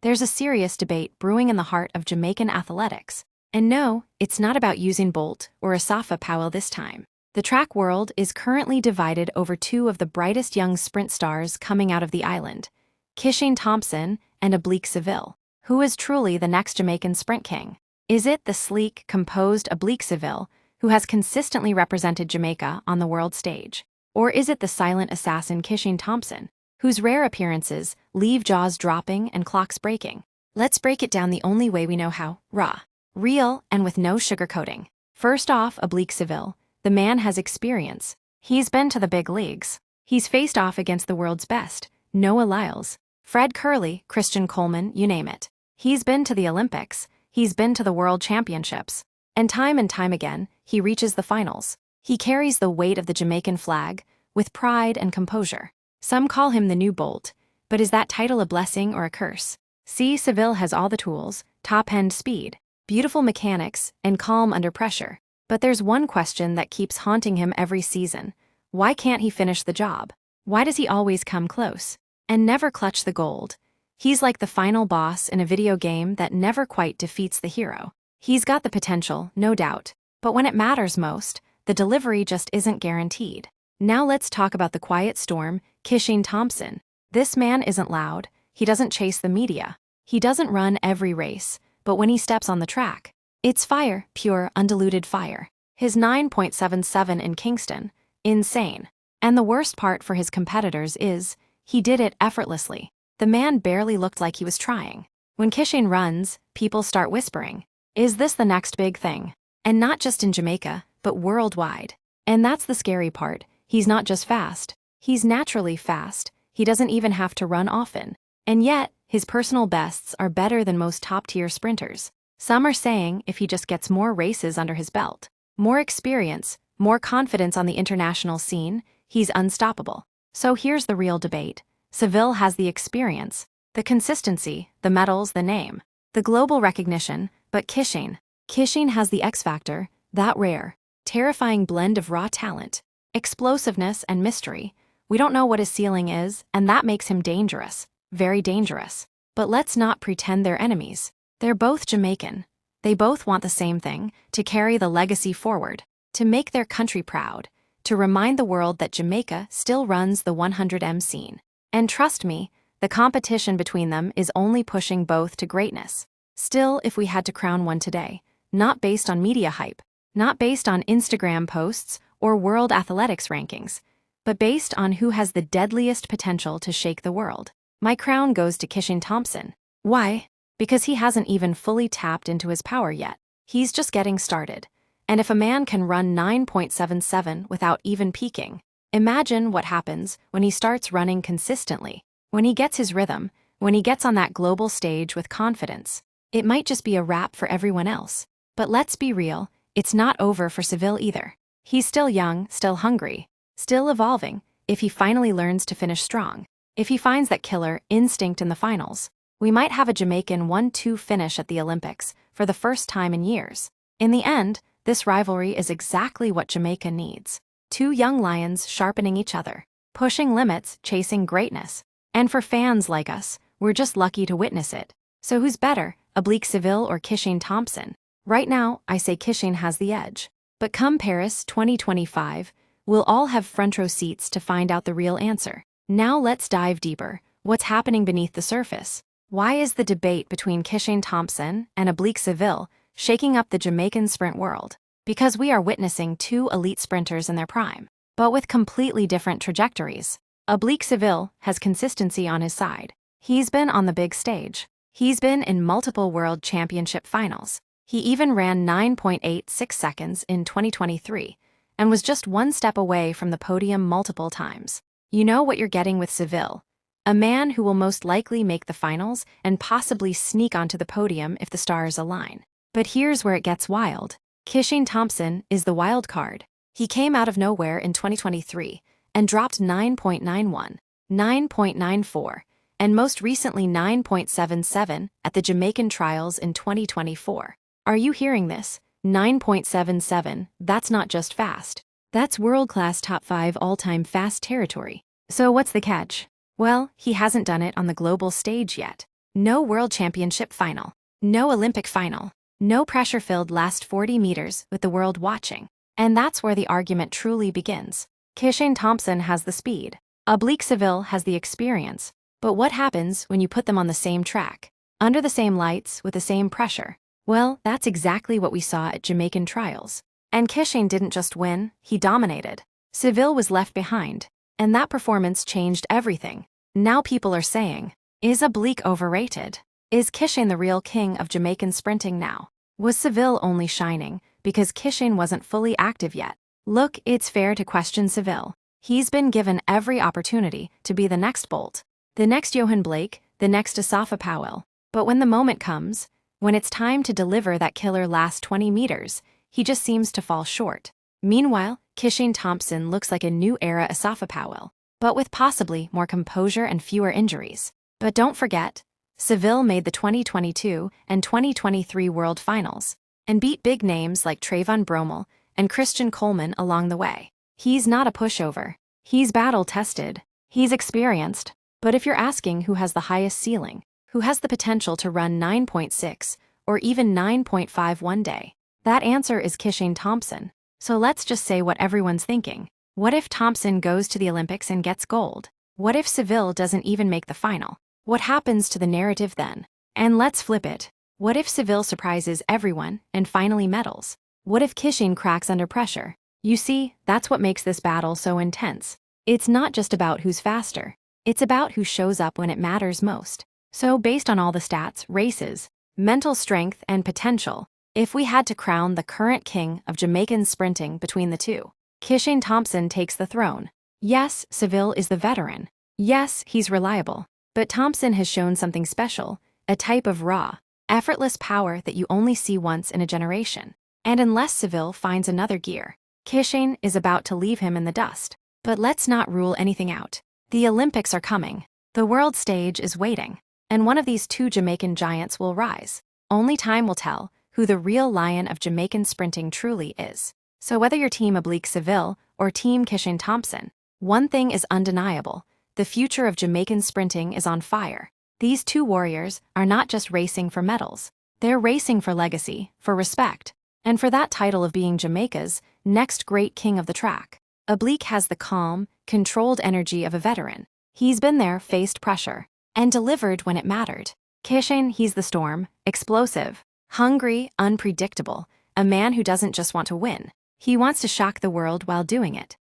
there's a serious debate brewing in the heart of Jamaican athletics. And no, it's not about using Bolt or Asafa Powell this time. The track world is currently divided over two of the brightest young sprint stars coming out of the island, Kishane Thomson and Oblique Siville. Who is truly the next Jamaican sprint king? Is it the sleek, composed Oblique Siville, who has consistently represented Jamaica on the world stage? Or is it the silent assassin Kishane Thomson, whose rare appearances leave jaws dropping and clocks breaking? Let's break it down the only way we know how: raw, real, and with no sugarcoating. First off, Oblique Siville. The man has experience. He's been to the big leagues. He's faced off against the world's best: Noah Lyles, Fred Curley, Christian Coleman, you name it. He's been to the Olympics. He's been to the World Championships. And time again, he reaches the finals. He carries the weight of the Jamaican flag with pride and composure. Some call him the new Bolt, but is that title a blessing or a curse? See, Seville has all the tools: top-end speed, beautiful mechanics, and calm under pressure. But there's one question that keeps haunting him every season. Why can't he finish the job? Why does he always come close and never clutch the gold? He's like the final boss in a video game that never quite defeats the hero. He's got the potential, no doubt, but when it matters most, the delivery just isn't guaranteed. Now let's talk about the quiet storm, Kishane Thomson. This man isn't loud. He doesn't chase the media. He doesn't run every race, but when he steps on the track, it's fire, pure, undiluted fire. His 9.77 in Kingston, insane. And the worst part for his competitors is, he did it effortlessly. The man barely looked like he was trying. When Kishane runs, people start whispering, is this the next big thing? And not just in Jamaica, but worldwide. And that's the scary part. He's not just fast. He's naturally fast. He doesn't even have to run often. And yet, his personal bests are better than most top-tier sprinters. Some are saying if he just gets more races under his belt, more experience, more confidence on the international scene, he's unstoppable. So here's the real debate. Seville has the experience, the consistency, the medals, the name, the global recognition, but Kishane has the X factor, that rare, terrifying blend of raw talent, explosiveness, and mystery. We don't know what his ceiling is, and that makes him dangerous, very dangerous. But let's not pretend they're enemies. They're both Jamaican. They both want the same thing: to carry the legacy forward, to make their country proud, to remind the world that Jamaica still runs the 100m scene. And trust me, the competition between them is only pushing both to greatness. Still, if we had to crown one today, not based on media hype, not based on Instagram posts or world athletics rankings, but based on who has the deadliest potential to shake the world, my crown goes to Kishane Thomson. Why? Because he hasn't even fully tapped into his power yet. He's just getting started. And if a man can run 9.77 without even peaking, imagine what happens when he starts running consistently, when he gets his rhythm, when he gets on that global stage with confidence. It might just be a wrap for everyone else. But let's be real, it's not over for Seville either. He's still young, still hungry, still evolving. If he finally learns to finish strong, if he finds that killer instinct in the finals, we might have a Jamaican 1-2 finish at the Olympics for the first time in years. In the end, this rivalry is exactly what Jamaica needs. Two young lions sharpening each other, pushing limits, chasing greatness. And for fans like us, we're just lucky to witness it. So who's better, Oblique Siville or Kishane Thomson? Right now, I say Kishane has the edge. But come Paris 2025, we'll all have front row seats to find out the real answer. Now let's dive deeper. What's happening beneath the surface? Why is the debate between Kishane Thomson and Oblique Siville shaking up the Jamaican sprint world? Because we are witnessing two elite sprinters in their prime, but with completely different trajectories. Oblique Siville has consistency on his side. He's been on the big stage. He's been in multiple world championship finals. He even ran 9.86 seconds in 2023 and was just one step away from the podium multiple times. You know what you're getting with Seville. A man who will most likely make the finals and possibly sneak onto the podium if the stars align. But here's where it gets wild. Kishane Thomson is the wild card. He came out of nowhere in 2023 and dropped 9.91, 9.94, and most recently 9.77 at the Jamaican trials in 2024. Are you hearing this? 9.77, that's not just fast. That's world-class top 5 all-time fast territory. So what's the catch? Well, he hasn't done it on the global stage yet. No World Championship final. No Olympic final. No pressure-filled last 40 meters with the world watching. And that's where the argument truly begins. Kishane Thomson has the speed. Oblique Siville has the experience. But what happens when you put them on the same track? Under the same lights, with the same pressure? Well, that's exactly what we saw at Jamaican trials. And Kishane didn't just win, he dominated. Seville was left behind. And that performance changed everything. Now people are saying, is Oblique overrated? Is Kishane the real king of Jamaican sprinting now? Was Seville only shining because Kishane wasn't fully active yet? Look, it's fair to question Seville. He's been given every opportunity to be the next Bolt, the next Johan Blake, the next Asafa Powell. But when the moment comes, when it's time to deliver that killer last 20 meters, he just seems to fall short. Meanwhile, Kishane Thomson looks like a new era Asafa Powell, but with possibly more composure and fewer injuries. But don't forget, Seville made the 2022 and 2023 World Finals and beat big names like Trayvon Bromell and Christian Coleman along the way. He's not a pushover. He's battle-tested. He's experienced. But if you're asking who has the highest ceiling, who has the potential to run 9.6 or even 9.5 one day, that answer is Kishane Thomson. So let's just say what everyone's thinking. What if Thompson goes to the Olympics and gets gold? What if Seville doesn't even make the final? What happens to the narrative then? And let's flip it. What if Seville surprises everyone and finally medals? What if Kishane cracks under pressure? You see, that's what makes this battle so intense. It's not just about who's faster. It's about who shows up when it matters most. So based on all the stats, races, mental strength, and potential, if we had to crown the current king of Jamaican sprinting between the two, Kishane Thomson takes the throne. Yes, Seville is the veteran. Yes, he's reliable. But Thompson has shown something special, a type of raw, effortless power that you only see once in a generation. And unless Seville finds another gear, Kishane is about to leave him in the dust. But let's not rule anything out. The Olympics are coming. The world stage is waiting. And one of these two Jamaican giants will rise. Only time will tell who the real lion of Jamaican sprinting truly is. So whether you're Team Oblique Siville or Team Kishane Thomson, one thing is undeniable. The future of Jamaican sprinting is on fire. These two warriors are not just racing for medals. They're racing for legacy, for respect, and for that title of being Jamaica's next great king of the track. Oblique has the calm, controlled energy of a veteran. He's been there, faced pressure, and delivered when it mattered. Kishane, he's the storm, explosive, hungry, unpredictable, a man who doesn't just want to win. He wants to shock the world while doing it.